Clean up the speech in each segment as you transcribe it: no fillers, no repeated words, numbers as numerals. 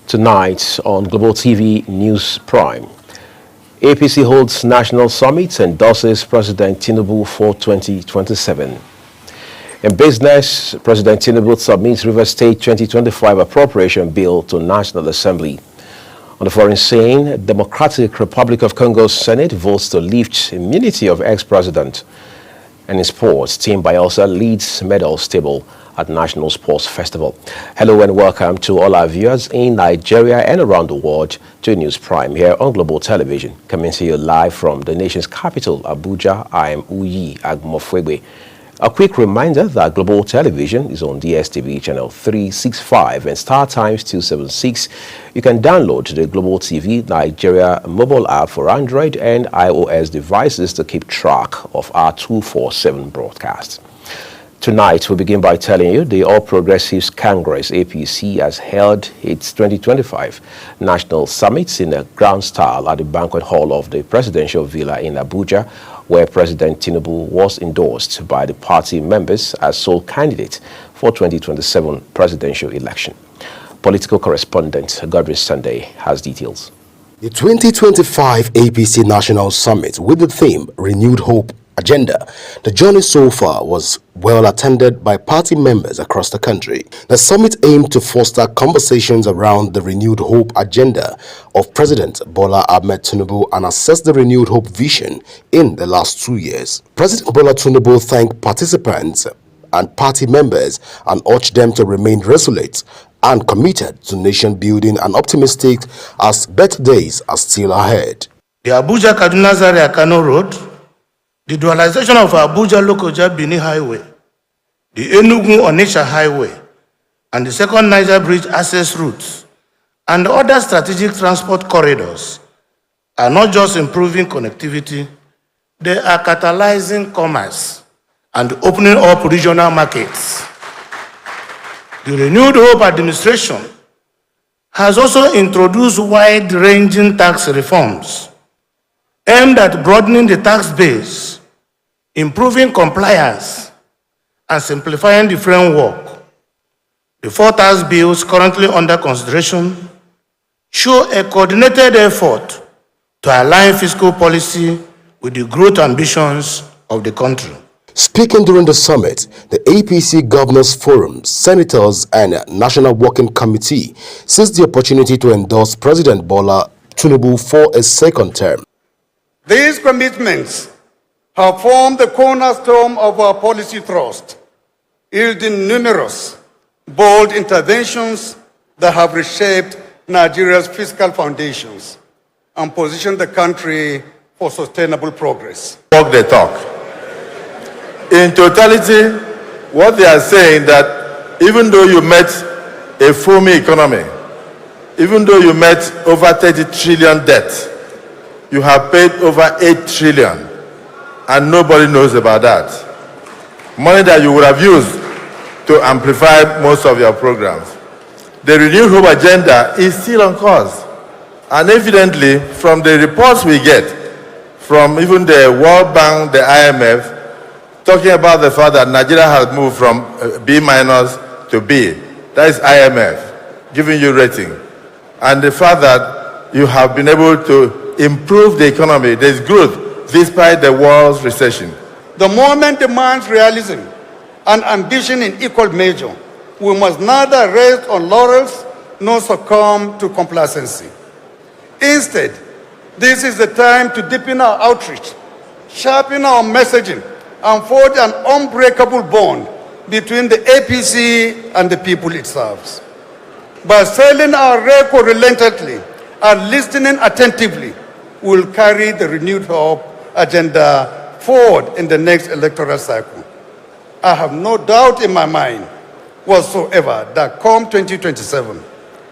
Tonight on Global TV News Prime, APC holds national summit and endorses President Tinubu for 2027. In business, President Tinubu submits Rivers State 2025 appropriation bill to National Assembly. On the foreign scene, Democratic Republic of Congo's Senate votes to lift immunity of ex-president. And in sports, Team Bielsa leads medals table at National Sports Festival. Hello and welcome to all our viewers in Nigeria and around the world to News Prime here on Global Television. Coming to you live from the nation's capital, Abuja. I am Uyi Agmofwegbe. A quick reminder that Global Television is on DSTV channel 365 and Star Times 276. You can download the Global TV Nigeria mobile app for Android and iOS devices to keep track of our 247 broadcasts. Tonight, we begin by telling you the All Progressives Congress, APC, has held its 2025 National Summit in a grand style at the banquet hall of the Presidential Villa in Abuja, where President Tinubu was endorsed by the party members as sole candidate for 2027 presidential election. Political correspondent Godwin Sunday has details. The 2025 APC National Summit with the theme Renewed Hope Agenda. The journey so far was well attended by party members across the country. The summit aimed to foster conversations around the renewed hope agenda of President Bola Ahmed Tinubu and assess the renewed hope vision in the last 2 years. President Bola Tinubu thanked participants and party members and urged them to remain resolute and committed to nation building and optimistic as better days are still ahead. The Abuja-Kaduna Zaria-Kano Road, the dualization of Abuja-Lokoja-Bini Highway, the Enugu-Onitsha Highway, and the second Niger Bridge access routes, and other strategic transport corridors are not just improving connectivity, they are catalyzing commerce and opening up regional markets. The Renewed Hope administration has also introduced wide-ranging tax reforms aimed at broadening the tax base, improving compliance, and simplifying the framework. The 4 tax bills currently under consideration show a coordinated effort to align fiscal policy with the growth ambitions of the country. Speaking during the summit, the APC Governors Forum, Senators, and National Working Committee seized the opportunity to endorse President Bola Tinubu for a second term. These commitments have formed the cornerstone of our policy thrust, yielding numerous, bold interventions that have reshaped Nigeria's fiscal foundations and positioned the country for sustainable progress. Walk the talk. In totality, what they are saying that even though you met a foamy economy, even though you met over 30 trillion debt, you have paid over 8 trillion, and nobody knows about that. Money that you would have used to amplify most of your programs. The Renewed Hope agenda is still on course. And evidently, from the reports we get, from even the World Bank, the IMF, talking about the fact that Nigeria has moved from B- to B. That is IMF, giving you rating. And the fact that you have been able to improve the economy, there's growth despite the world's recession. The moment demands realism and ambition in equal measure. We must neither rest on laurels nor succumb to complacency. Instead, this is the time to deepen our outreach, sharpen our messaging, and forge an unbreakable bond between the APC and the people it serves. By selling our record relentlessly and listening attentively, we will carry the Renewed Hope agenda forward in the next electoral cycle. I have no doubt in my mind whatsoever that come 2027,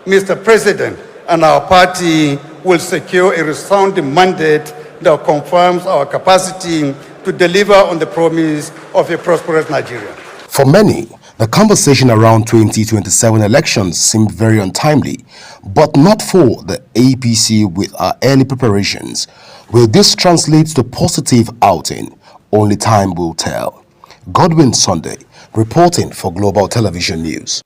Mr. President and our party will secure a resounding mandate that confirms our capacity to deliver on the promise of a prosperous Nigeria. For many, the conversation around 2027 elections seemed very untimely, but not for the APC with our early preparations. Will this translate to positive outing? Only time will tell. Godwin Sunday, reporting for Global Television News.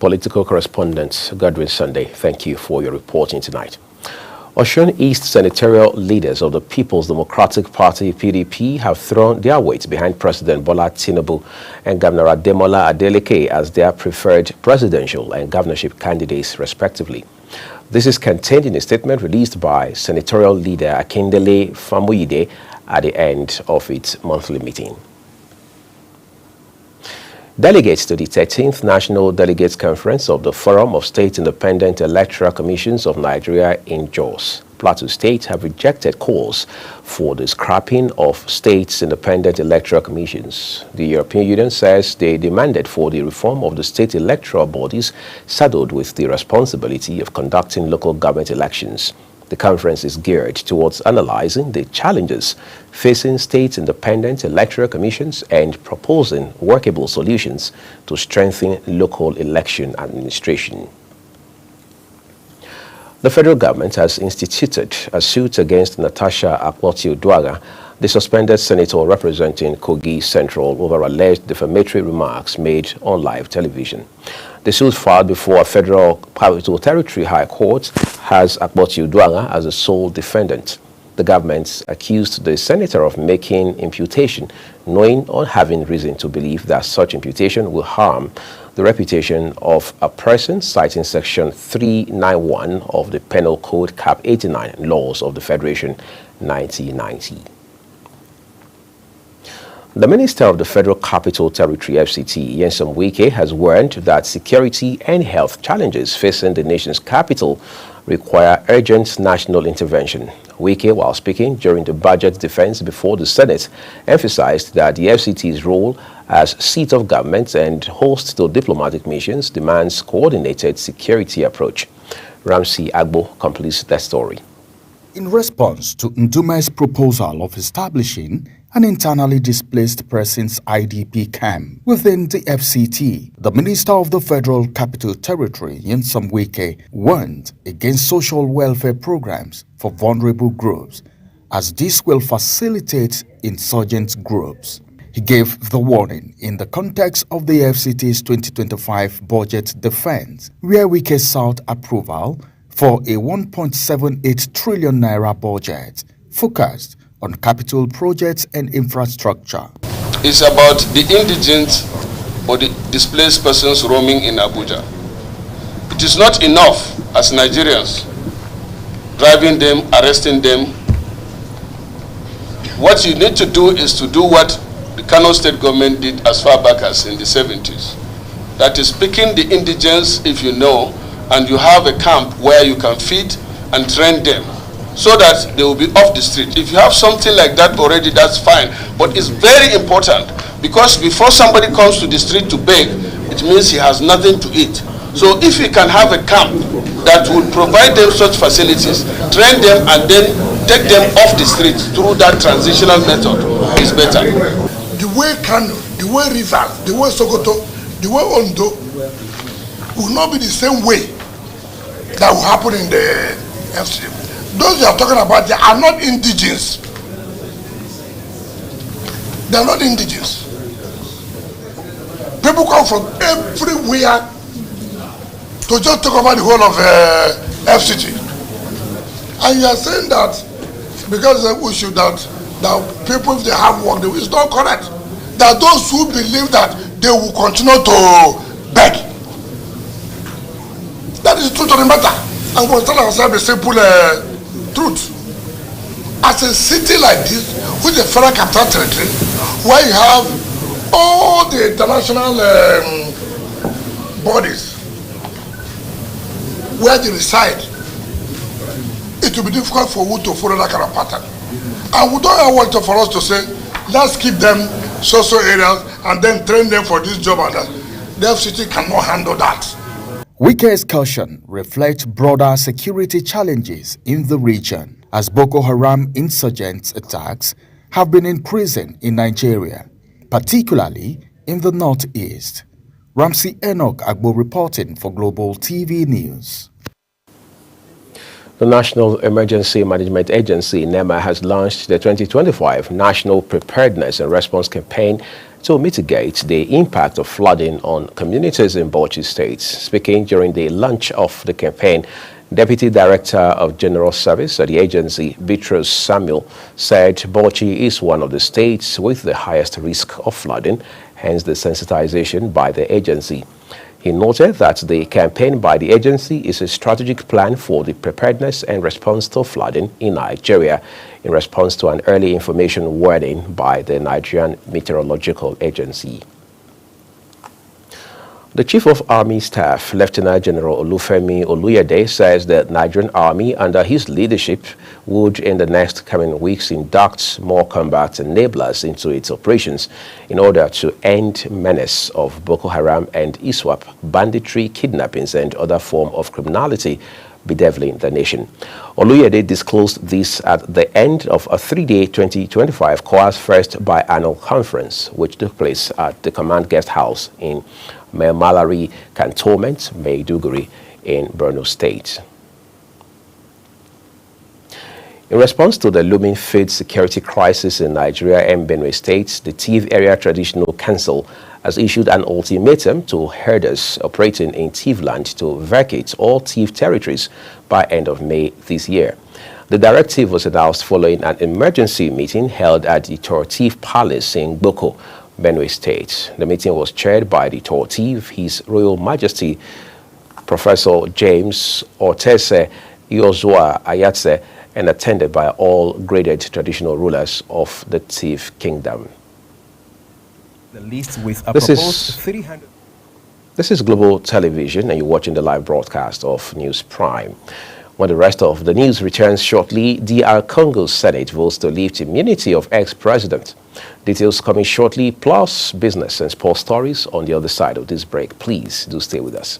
political correspondent Godwin Sunday. Thank you for your reporting tonight. Osun East senatorial leaders of the People's Democratic Party (PDP) have thrown their weight behind President Bola Tinubu and Governor Ademola Adeleke as their preferred presidential and governorship candidates, respectively. This is contained in a statement released by senatorial leader Akindele Famuyide at the end of its monthly meeting. Delegates to the 13th National Delegates Conference of the Forum of State Independent Electoral Commissions of Nigeria in Jos, Plateau State, have rejected calls for the scrapping of states' independent electoral commissions. The European Union says they demanded for the reform of the state electoral bodies saddled with the responsibility of conducting local government elections. The conference is geared towards analyzing the challenges facing state independent electoral commissions and proposing workable solutions to strengthen local election administration. The federal government has instituted a suit against Natasha Akpoti-Uduaghan, the suspended senator representing Kogi Central, over alleged defamatory remarks made on live television. The suit filed before a federal Capital Territory High Court has Akpoti-Uduaghan as the sole defendant. The government accused the senator of making imputation, knowing or having reason to believe that such imputation will harm the reputation of a person, citing Section 391 of the Penal Code Cap 89 laws of the Federation 1990. The Minister of the Federal Capital Territory, FCT, Nyesom Wike, has warned that security and health challenges facing the nation's capital require urgent national intervention. Wike, while speaking during the budget defense before the Senate, emphasized that the FCT's role as seat of government and host to diplomatic missions demands coordinated security approach. Ramsey Agbo completes that story. In response to Ndume's proposal of establishing an internally displaced persons IDP camp within the FCT, the Minister of the Federal Capital Territory, Nyesom Wike, warned against social welfare programs for vulnerable groups, as this will facilitate insurgent groups. He gave the warning in the context of the FCT's 2025 budget defense, where Wike sought approval for a 1.78 trillion naira budget focused on capital projects and infrastructure. It's about the indigent or the displaced persons roaming in Abuja. It is not enough as Nigerians driving them, arresting them. What you need to do is to do what the Kano State government did as far back as in the 70s. That is picking the indigents, if you know, and you have a camp where you can feed and train them so that they will be off the street. If you have something like that already, that's fine. But it's very important, because before somebody comes to the street to beg, it means he has nothing to eat. So if you can have a camp that will provide them such facilities, train them, and then take them off the street through that transitional method, is better. The way Kano, the way Rivers, the way Sokoto, the way Ondo will not be the same way that will happen in the FCT. Those you are talking about, they are not indigenous. They are not indigenous. People come from everywhere to just talk about the whole of FCT. And you are saying that because we should that people, if they have work, it's not correct. That those who believe that they will continue to beg. That is the truth of the matter. And we'll tell ourselves a simple truth. As a city like this, with the Federal Capital Territory, where you have all the international bodies where they reside, it will be difficult for you to follow that kind of pattern. And we don't want for us to say, let's keep them social areas and then train them for this job and that. The FCT cannot handle that. Wike's caution reflects broader security challenges in the region, as Boko Haram insurgents attacks have been increasing in Nigeria, particularly in the northeast. Ramsey Enoch Agbo reporting for Global TV News. The National Emergency Management Agency, NEMA, has launched the 2025 National Preparedness and Response Campaign to mitigate the impact of flooding on communities in Bauchi State. Speaking during the launch of the campaign, Deputy Director of General Service at the agency, Beatrice Samuel, said Bauchi is one of the states with the highest risk of flooding, hence the sensitization by the agency. He noted that the campaign by the agency is a strategic plan for the preparedness and response to flooding in Nigeria in response to an early information warning by the Nigerian Meteorological Agency. The Chief of Army Staff, Lieutenant General Olufemi Oluyede, says the Nigerian Army, under his leadership, would in the next coming weeks induct more combat enablers into its operations in order to end menace of Boko Haram and ISWAP, banditry, kidnappings, and other forms of criminality bedeviling the nation. Oluyede disclosed this at the end of a three-day 2025 COAS First Biannual Conference, which took place at the Command Guest House in Malari Cantonment, Maiduguri, in Borno State. In response to the looming food security crisis in Nigeria and Benue State, the Tiv Area Traditional Council has issued an ultimatum to herders operating in Tiv land to vacate all Tiv territories by end of May this year. The directive was announced following an emergency meeting held at the Tiv Palace in Gboko, Benue State. The meeting was chaired by the Tiv, His Royal Majesty Professor James Ortese Yozua Ayatse, and attended by all graded traditional rulers of the Tiv Kingdom. The list with a proposed 300. This is Global Television, and you're watching the live broadcast of News Prime. When the rest of the news returns shortly, DR Congo's Senate votes to lift immunity of ex-president. Details coming shortly, plus business and sports stories on the other side of this break. Please do stay with us.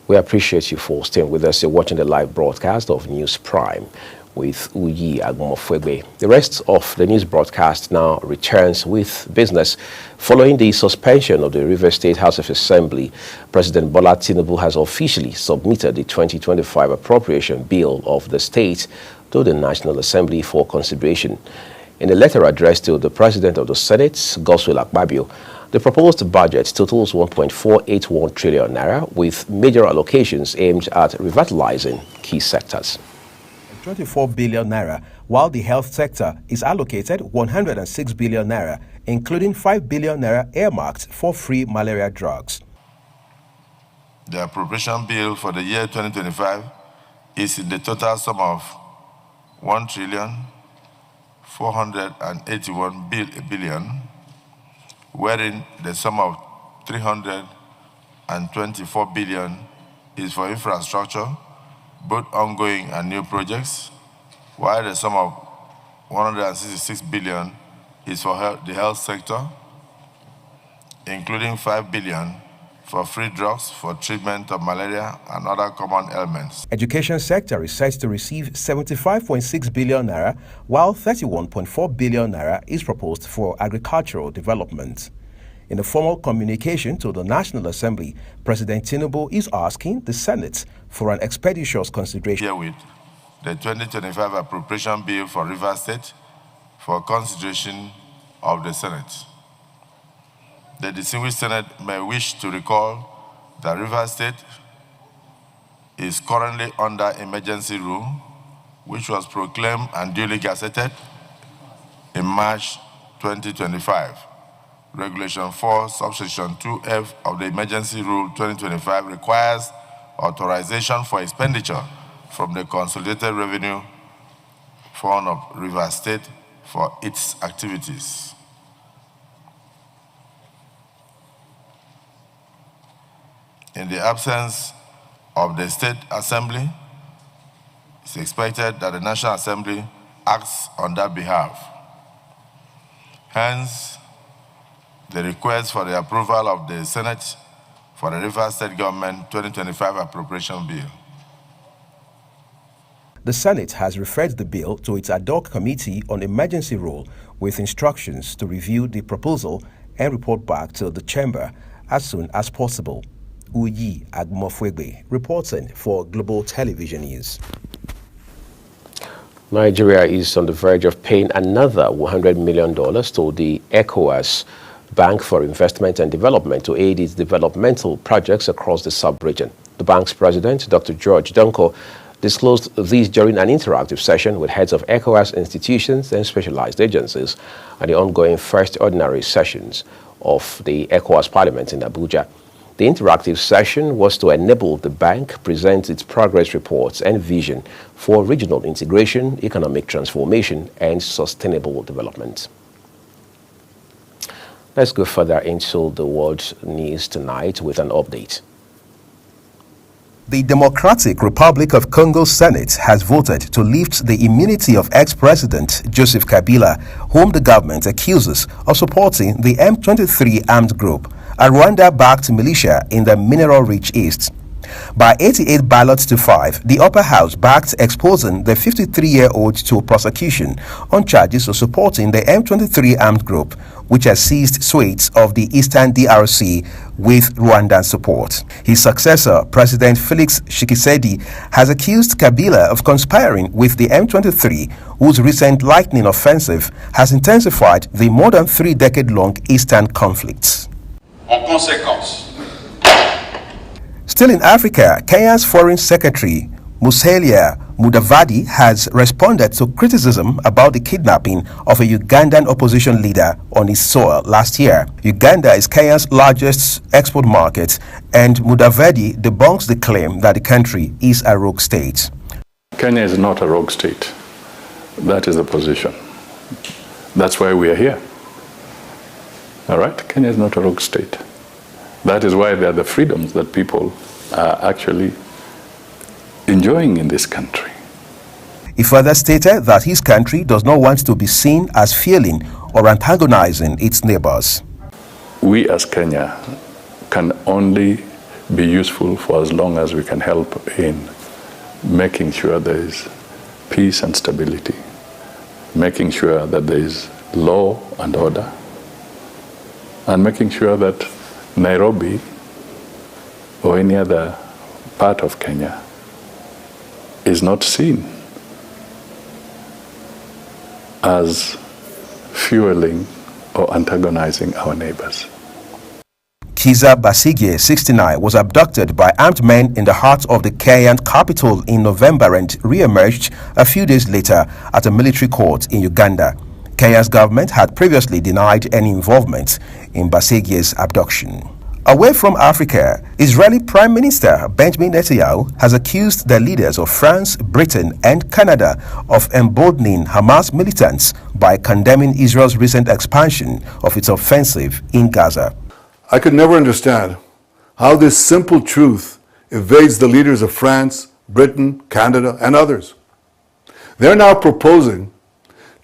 We appreciate you for staying with us. You're watching the live broadcast of News Prime with Uyi Agumofwegbe. The rest of the news broadcast now returns with business. Following the suspension of the Rivers State House of Assembly, President Bola Tinubu has officially submitted the 2025 appropriation bill of the state to the National Assembly for consideration. In a letter addressed to the President of the Senate, Godswill Akpabio, the proposed budget totals 1.481 trillion naira, with major allocations aimed at revitalizing key sectors. 24 billion naira, while the health sector is allocated 106 billion naira, including 5 billion naira earmarked for free malaria drugs. The appropriation bill for the year 2025 is in the total sum of 1 trillion 481 billion, wherein the sum of 324 billion is for infrastructure, both ongoing and new projects, while the sum of 166 billion is for the health sector, including 5 billion for free drugs for treatment of malaria and other common ailments. Education sector is set to receive 75.6 billion naira, while 31.4 billion naira is proposed for agricultural development. In a formal communication to the National Assembly, President Tinubu is asking the Senate for an expeditious consideration. Herewith, the 2025 appropriation bill for Rivers State for consideration of the Senate. The distinguished Senate may wish to recall that Rivers State is currently under emergency rule, which was proclaimed and duly gazetted in March 2025. Regulation 4, subsection 2F of the Emergency Rule 2025 requires authorization for expenditure from the Consolidated Revenue Fund of Rivers State for its activities. In the absence of the State Assembly, it's expected that the National Assembly acts on that behalf. Hence, the request for the approval of the Senate for the Rivers State Government 2025 Appropriation Bill. the Senate has referred the bill to its ad hoc committee on emergency rule with instructions to review the proposal and report back to the chamber as soon as possible. Uyi Agmofwegbe reporting for Global Television News. Nigeria is on the verge of paying another $100 million to the ECOWAS Bank for Investment and Development to aid its developmental projects across the sub-region. The bank's president, Dr. George Donko, disclosed this during an interactive session with heads of ECOWAS institutions and specialized agencies at the ongoing first ordinary sessions of the ECOWAS Parliament in Abuja. The interactive session was to enable the bank present its progress reports and vision for regional integration, economic transformation, and sustainable development. Let's go further into the world news tonight with an update. The Democratic Republic of Congo Senate has voted to lift the immunity of ex-president Joseph Kabila, whom the government accuses of supporting the M23 armed group, a Rwanda-backed militia in the mineral-rich East. By 88 ballots to 5, the upper house backed exposing the 53-year-old to prosecution on charges of supporting the M23 armed group, which has seized swathes of the eastern DRC with Rwandan support. His successor, President Felix Tshisekedi, has accused Kabila of conspiring with the M23, whose recent lightning offensive has intensified the more than 3-decade-long eastern conflicts. En conséquence, still in Africa, Kenya's Foreign Secretary Musalia Mudavadi has responded to criticism about the kidnapping of a Ugandan opposition leader on his soil last year. Uganda is Kenya's largest export market, and Mudavadi debunks the claim that the country is a rogue state. Kenya is not a rogue state. That is the position. That's why we are here. All right? Kenya is not a rogue state. That is why there are the freedoms that people are actually enjoying in this country. He further stated that his country does not want to be seen as failing or antagonizing its neighbors. We as Kenya can only be useful for as long as we can help in making sure there is peace and stability, making sure that there is law and order, and making sure that Nairobi or any other part of Kenya is not seen as fueling or antagonizing our neighbors. Kiza Basigye, 69, was abducted by armed men in the heart of the Kenyan capital in November and re-emerged a few days later at a military court in Uganda. Kenya's government had previously denied any involvement in Basigye's abduction. Away from Africa, Israeli Prime Minister Benjamin Netanyahu has accused the leaders of France, Britain, and Canada of emboldening Hamas militants by condemning Israel's recent expansion of its offensive in Gaza. I could never understand how this simple truth evades the leaders of France, Britain, Canada, and others. They're now proposing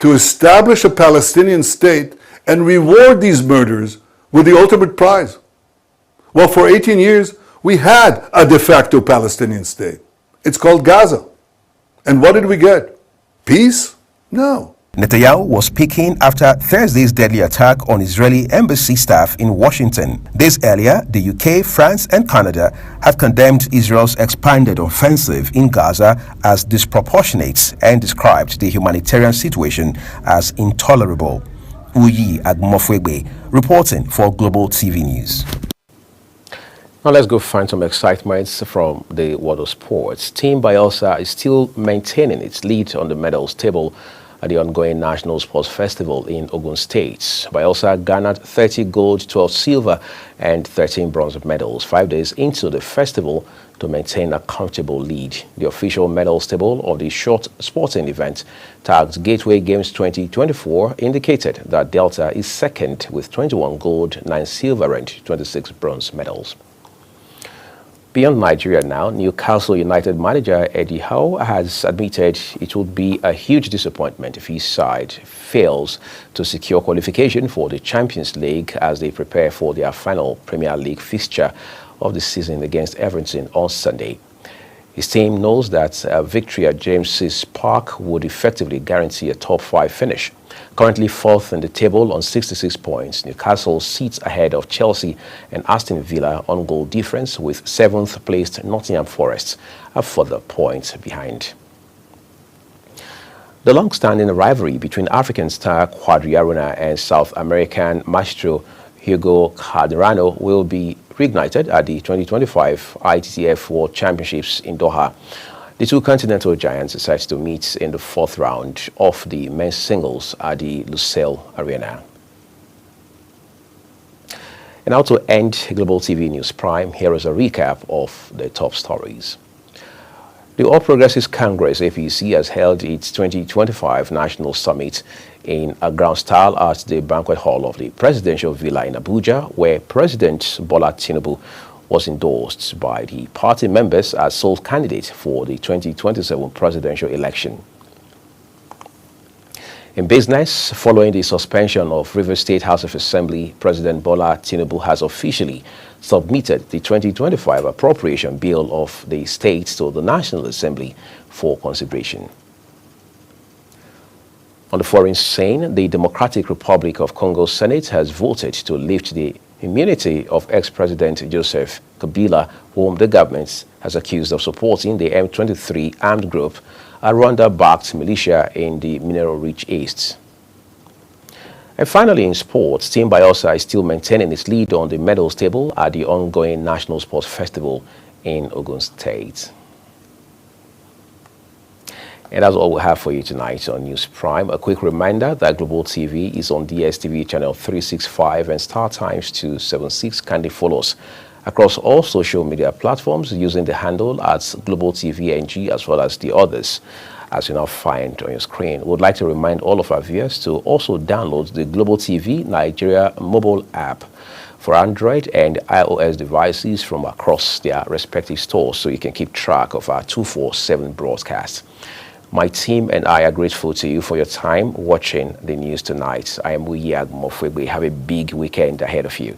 to establish a Palestinian state and reward these murderers with the ultimate prize. Well, for 18 years, we had a de facto Palestinian state. It's called Gaza. And what did we get? Peace? No. Netanyahu was speaking after Thursday's deadly attack on Israeli embassy staff in Washington. Days earlier, the UK, France, and Canada had condemned Israel's expanded offensive in Gaza as disproportionate and described the humanitarian situation as intolerable. Uyi Agmofwegbe reporting for Global TV News. Now let's go find some excitement from the world of sports. Team Bayelsa is still maintaining its lead on the medals table at the ongoing National Sports Festival in Ogun State. Bayelsa garnered 30 gold, 12 silver, and 13 bronze medals 5 days into the festival to maintain a comfortable lead. The official medals table of the short sporting event, tagged Gateway Games 2024, indicated that Delta is second with 21 gold, 9 silver, and 26 bronze medals. Beyond Nigeria now, Newcastle United manager Eddie Howe has admitted it would be a huge disappointment if his side fails to secure qualification for the Champions League as they prepare for their final Premier League fixture of the season against Everton on Sunday. His team knows that a victory at James's Park would effectively guarantee a top 5 finish. Currently fourth in the table on 66 points, Newcastle sits ahead of Chelsea and Aston Villa on goal difference, with 7th placed Nottingham Forest a further point behind. The long-standing rivalry between African star Quadri and South American maestro Hugo Calderano will be reignited at the 2025 ITTF World Championships in Doha. The two continental giants are set to meet in the 4th round of the men's singles at the Lusail Arena. And now to end Global TV News Prime, here is a recap of the top stories. The All Progressives Congress, APC, has held its 2025 National Summit in a grand style at the banquet hall of the Presidential Villa in Abuja, where President Bola Tinubu was endorsed by the party members as sole candidate for the 2027 presidential election. In business, following the suspension of Rivers State House of Assembly, President Bola Tinubu has officially submitted the 2025 appropriation bill of the state to the National Assembly for consideration. On the foreign scene, the Democratic Republic of Congo Senate has voted to lift the immunity of ex-President Joseph Kabila, whom the government has accused of supporting the M23 armed group, a Rwanda-backed militia in the mineral-rich East. And finally, in sports, Team Bayelsa is still maintaining its lead on the medals table at the ongoing National Sports Festival in Ogun State. And that's all we have for you tonight on News Prime. A quick reminder that Global TV is on DSTV channel 365 and Star Times 276. Kindly follow us across all social media platforms using the handle at Global TV NG, as well as the others as you now find on your screen. We would like to remind all of our viewers to also download the Global TV Nigeria mobile app for Android and iOS devices from across their respective stores, so you can keep track of our 24/7 broadcast. My team and I are grateful to you for your time watching the news tonight. I am Wiyag Mofwebe. Have a big weekend ahead of you.